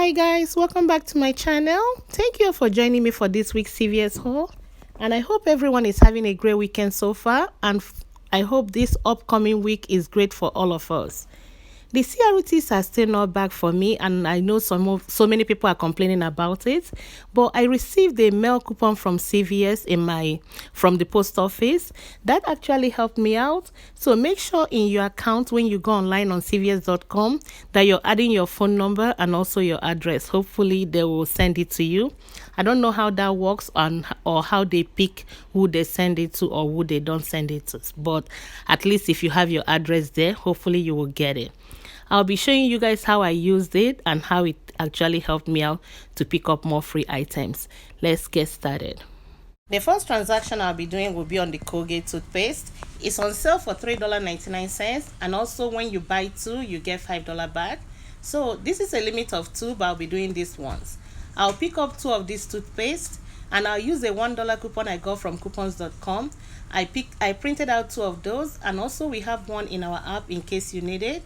Hi guys, welcome back to my channel. Thank you for joining me for this week's CVS haul, and I hope everyone is having a great weekend so far, and I hope this upcoming week is great for all of us. The CRTs are still not back for me, and I know so many people are complaining about it, but I received a mail coupon from CVS from the post office. That actually helped me out. So make sure in your account when you go online on cvs.com that you're adding your phone number and also your address. Hopefully they will send it to you. I don't know how that works or how they pick who they send it to or who they don't send it to, but at least if you have your address there, hopefully you will get it. I'll be showing you guys how I used it and how it actually helped me out to pick up more free items. Let's get started. The first transaction I'll be doing will be on the Colgate toothpaste. It's on sale for $3.99, and also when you buy two, you get $5 back. So this is a limit of 2, but I'll be doing this once. I'll pick up 2 of these toothpaste, and I'll use a $1 coupon I got from coupons.com. I printed out 2 of those, and also we have one in our app in case you need it.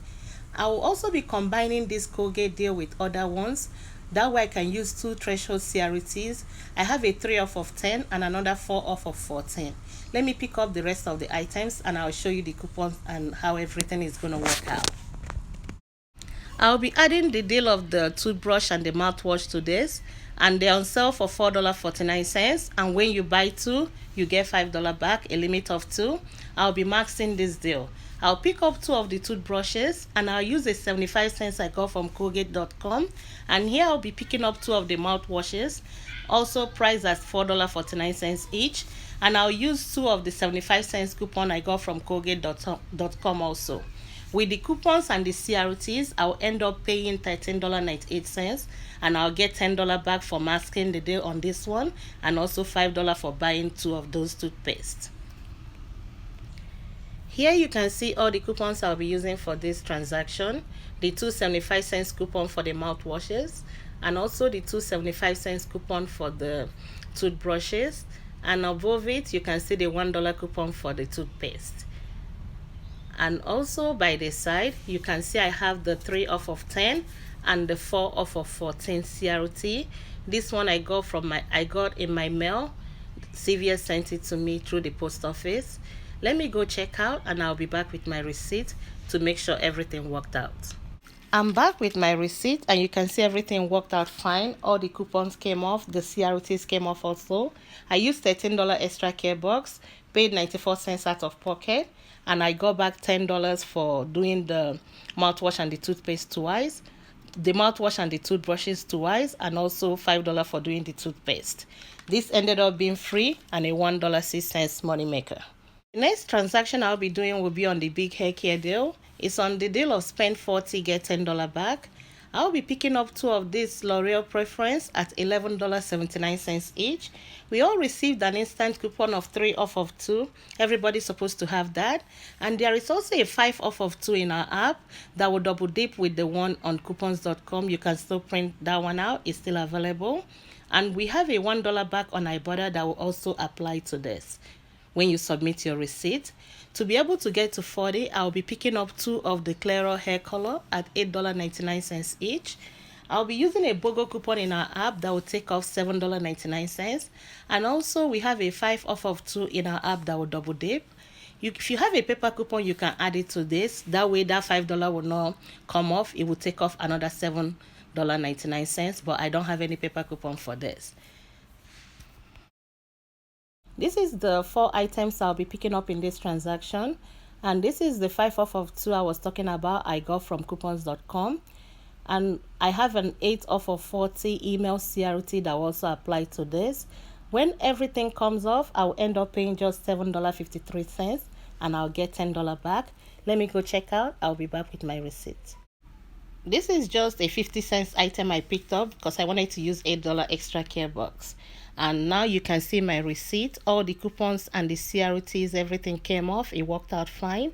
I will also be combining this Colgate deal with other ones. That way I can use 2 threshold CRTs. I have a 3 off of 10 and another 4 off of 14. Let me pick up the rest of the items and I'll show you the coupons and how everything is going to work out. I'll be adding the deal of the toothbrush and the mouthwash to this, and they're on sale for $4.49, and when you buy 2 you get $5 back, a limit of 2. I'll be maxing this deal. I'll pick up 2 of the toothbrushes, and I'll use a 75 cents I got from colgate.com, and here I'll be picking up 2 of the mouthwashes, also priced at $4.49 each, and I'll use 2 of the 75 cents coupon I got from colgate.com also. With the coupons and the CRTs, I'll end up paying $13.98, and I'll get $10 back for masking the deal on this one, and also $5 for buying 2 of those toothpaste. Here you can see all the coupons I'll be using for this transaction. The 2 75 cents coupon for the mouthwashes, and also the 2 75 cents coupon for the toothbrushes, and above it you can see the $1 coupon for the toothpaste. And also by the side you can see I have the 3 off of 10 and the 4 off of 14 CRT. This one I got in my mail. CVS sent it to me through the post office. Let me go check out, and I'll be back with my receipt to make sure everything worked out. I'm back with my receipt, and you can see everything worked out fine. All the coupons came off, the CRTs came off also. I used $13 extra care box, paid 94 cents out of pocket, and I got back $10 for doing the mouthwash and the toothpaste twice, the mouthwash and the toothbrushes twice, and also $5 for doing the toothpaste. This ended up being free and a $1.06 money maker. The next transaction I'll be doing will be on the big hair care deal. It's on the deal of spend 40 get $10 back. I'll be picking up 2 of this L'Oreal Preference at $11.79 each. We all received an instant coupon of 3 off of 2. Everybody's supposed to have that. And there is also a 5 off of 2 in our app that will double dip with the one on coupons.com. You can still print that one out. It's still available. And we have a $1 back on Ibotta that will also apply to this when you submit your receipt. To be able to get to 40, I'll be picking up 2 of the Claro hair color at $8.99 each. I'll be using a BOGO coupon in our app that will take off $7.99, and also we have a 5 off of 2 in our app that will double dip. If you have a paper coupon, you can add it to this. That way that $5 will not come off. It will take off another $7.99, but I don't have any paper coupon for this. This is the 4 items I'll be picking up in this transaction, and this is the 5 off of 2 I was talking about I got from coupons.com, and I have an 8 off of 40 email CRT that will also apply to this. When everything comes off, I'll end up paying just $7.53, and I'll get $10 back. Let me go check out. I'll be back with my receipt. This is just a 50 cents item I picked up because I wanted to use $8 extra care box. And now you can see my receipt. All the coupons and the CRTs, everything came off. It worked out fine.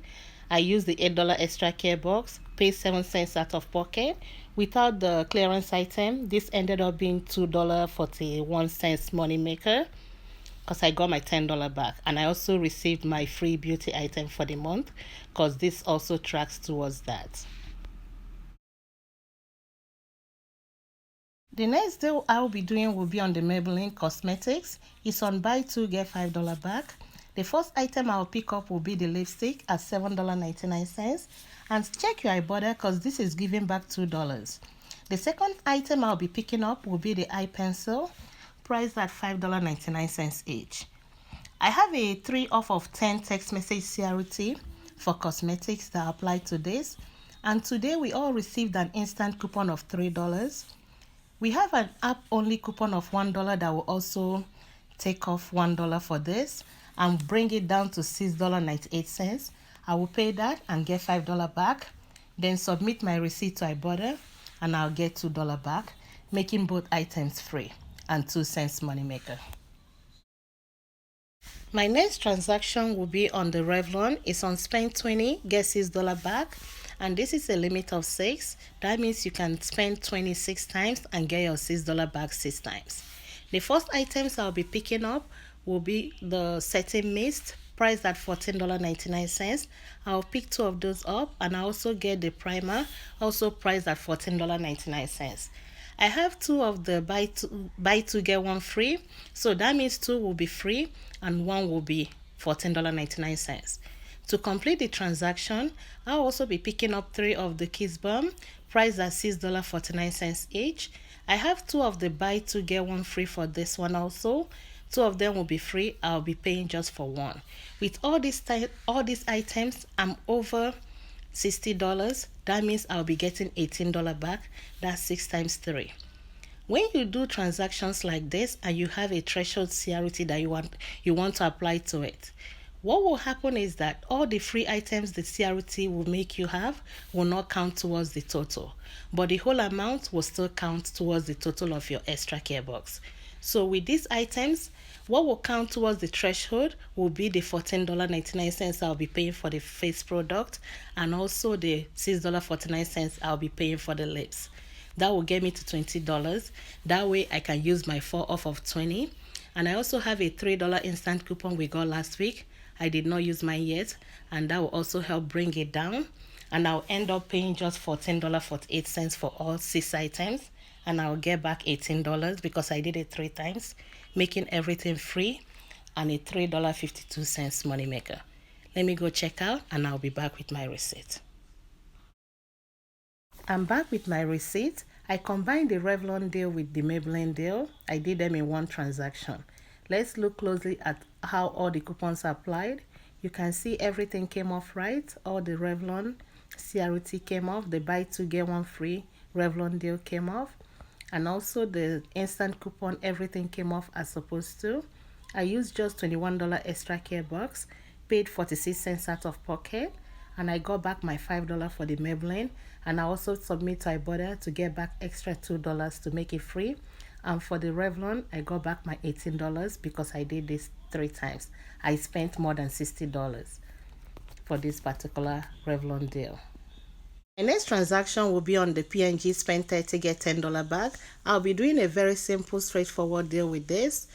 I used the $8 extra care box, paid 7 cents out of pocket. Without the clearance item, this ended up being $2.41 money maker because I got my $10 back. And I also received my free beauty item for the month because this also tracks towards that. The next deal I'll be doing will be on the Maybelline Cosmetics. It's on buy two get $5 back. The first item I'll pick up will be the lipstick at $7.99. And check your Ibotta because this is giving back $2. The second item I'll be picking up will be the eye pencil, priced at $5.99 each. I have a 3 off of 10 text message CRT for cosmetics that apply to this. And today we all received an instant coupon of $3. We have an app-only coupon of $1 that will also take off $1 for this and bring it down to $6.98. I will pay that and get $5 back, then submit my receipt to Ibotta and I'll get $2 back, making both items free and 2 cents moneymaker. My next transaction will be on the Revlon. It's on spend 20, get $6 back. And this is a limit of 6. That means you can spend 26 times and get your $6 back 6 times. The first items I'll be picking up will be the setting mist, priced at $14.99. I'll pick 2 of those up and I also get the primer, also priced at $14.99. I have 2 of the buy two get 1 free, so that means 2 will be free and 1 will be $14.99. To complete the transaction, I'll also be picking up 3 of the Kiss Balm, priced at $6.49 each. I have 2 of the buy two get 1 free for this one also. 2 of them will be free. I'll be paying just for 1. With all these items, I'm over $60. That means I'll be getting $18 back. That's 6 times 3. When you do transactions like this and you have a threshold CRT that you want to apply to it, what will happen is that all the free items the CRT will make you have will not count towards the total, but the whole amount will still count towards the total of your extra care box. So with these items, what will count towards the threshold will be the $14.99 I'll be paying for the face product and also the $6.49 I'll be paying for the lips. That will get me to $20. That way I can use my 4 off of 20. And I also have a $3 instant coupon we got last week. I did not use mine yet, and that will also help bring it down. And I'll end up paying just $14.48 for all 6 items, and I'll get back $18 because I did it 3 times, making everything free and a $3.52 moneymaker. Let me go check out, and I'll be back with my receipt. I'm back with my receipt. I combined the Revlon deal with the Maybelline deal. I did them in one transaction. Let's look closely at how all the coupons are applied. You can see everything came off right. All the Revlon CRT came off. The buy two get 1 free Revlon deal came off. And also the instant coupon, everything came off as supposed to. I used just $21 extra care box, paid 46 cents out of pocket, and I got back my $5 for the Maybelline. And I also submit to Ibotta to get back extra $2 to make it free. And for the Revlon, I got back my $18 because I did this 3 times. I spent more than $60 for this particular Revlon deal. My next transaction will be on the P&G spend 30 get $10 back. I'll be doing a very simple, straightforward deal with this.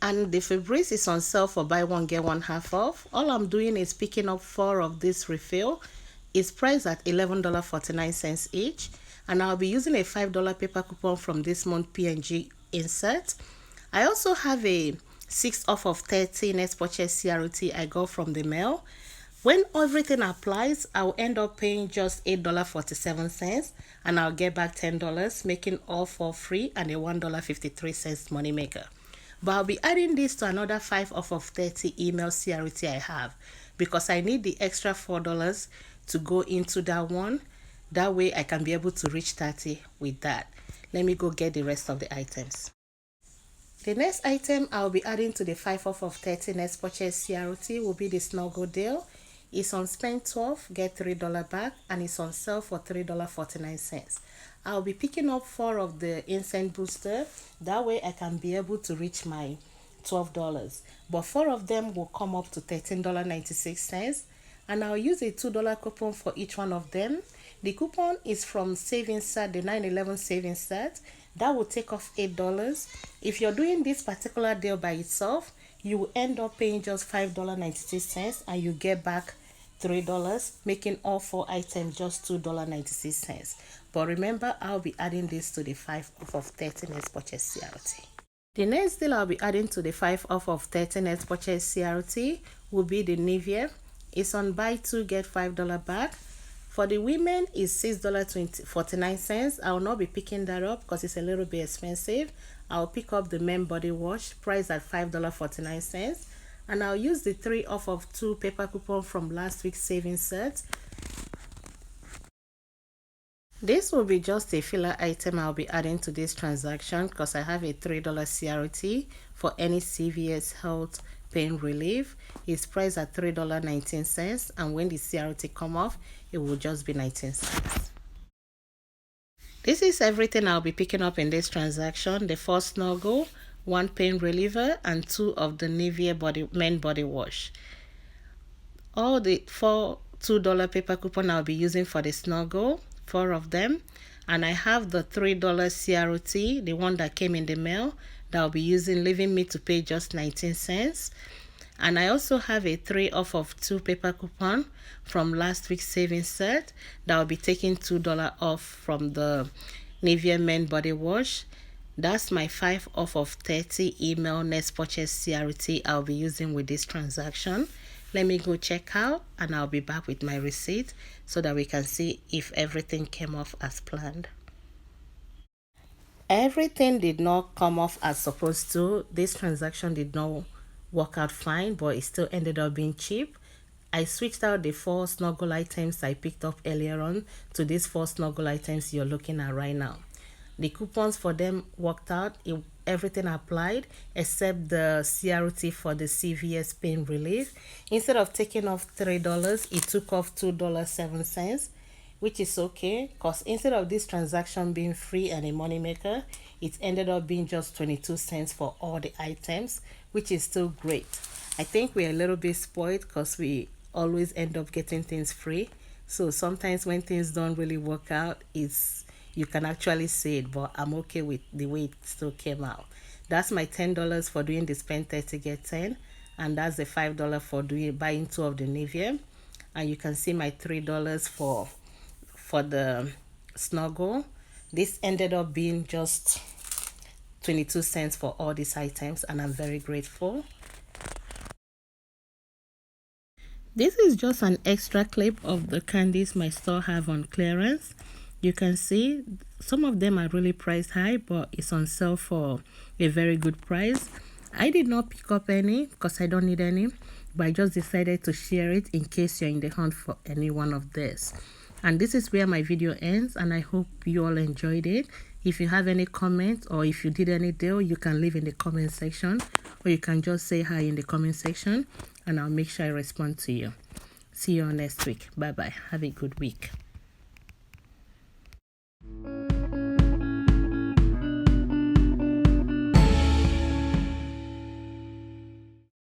And the Febreze is on sale for buy one get 1 half off. All I'm doing is picking up 4 of this refill. It's priced at $11.49 each. And I'll be using a $5 paper coupon from this month P&G insert. I also have a 6 off of 30 next purchase CRT I got from the mail. When everything applies, I'll end up paying just $8.47 and I'll get back $10, making all 4 free and a $1.53 moneymaker. But I'll be adding this to another 5 off of 30 email CRT I have because I need the extra $4 to go into that one. That way I can be able to reach 30 with that. Let me go get the rest of the items. The next item I'll be adding to the 5 off of 30 next purchase CRT will be the Snuggle deal. It's on spend 12, get $3 back, and it's on sale for $3.49. I'll be picking up 4 of the incense booster. That way I can be able to reach my $12. But 4 of them will come up to $13.96. And I'll use a $2 coupon for each one of them. The coupon is from Savings Set, the 9/11 Savings Set. That will take off $8. If you're doing this particular deal by itself, you will end up paying just $5.96 and you get back $3, making all 4 items just $2.96. But remember, I'll be adding this to the 5 off of 30 next purchase CRT. The next deal I'll be adding to the 5 off of 30 next purchase CRT will be the Nivea. It's on buy 2 get $5 back. For the women is $6.49. I will not be picking that up because it's a little bit expensive. I'll pick up the men body wash priced at $5.49, and I'll use the 3 off of 2 paper coupon from last week's savings set. This will be just a filler item I'll be adding to this transaction because I have a $3 CRT for any CVS Health pain relief. It's priced at $3.19, and when the CRT come off, it will just be 19 cents. This is everything I'll be picking up in this transaction: the 4 Snuggle, 1 pain reliever, and 2 of the Nivea men body wash. All the 4 $2 paper coupon I'll be using for the Snuggle, 4 of them, and I have the $3 CRT, the one that came in the mail, that I'll be using, leaving me to pay just 19 cents. And I also have a 3 off of 2 paper coupon from last week's savings set that I'll be taking $2 off from the Nivea men body wash. That's my 5 off of 30 email next purchase CRT I'll be using with this transaction. Let me go check out, and I'll be back with my receipt so that we can see if everything came off as planned. Everything did not come off as supposed to. This transaction did not work out fine, but it still ended up being cheap. I switched out the 4 Snuggle items I picked up earlier on to these 4 Snuggle items you're looking at right now. The coupons for them worked out. Everything applied except the CRT for the CVS pain relief. Instead of taking off $3, it took off $2.07, which is okay because instead of this transaction being free and a money maker, it ended up being just 22 cents for all the items, which is still great. I think we're a little bit spoiled because we always end up getting things free. So sometimes when things don't really work out, you can actually say it, but I'm okay with the way it still came out. That's my $10 for doing the spend 30 get 10, and that's the $5 for buying 2 of the Nivea. And you can see my $3 for the Snuggle. This ended up being just 22 cents for all these items, and I'm very grateful. This is just an extra clip of the candies my store have on clearance. You can see some of them are really priced high, but it's on sale for a very good price. I did not pick up any because I don't need any, but I just decided to share it in case you're in the hunt for any one of this. And this is where my video ends, and I hope you all enjoyed it. If you have any comments or if you did any deal, you can leave in the comment section, or you can just say hi in the comment section, and I'll make sure I respond to you. See you all next week. Bye bye. Have a good week.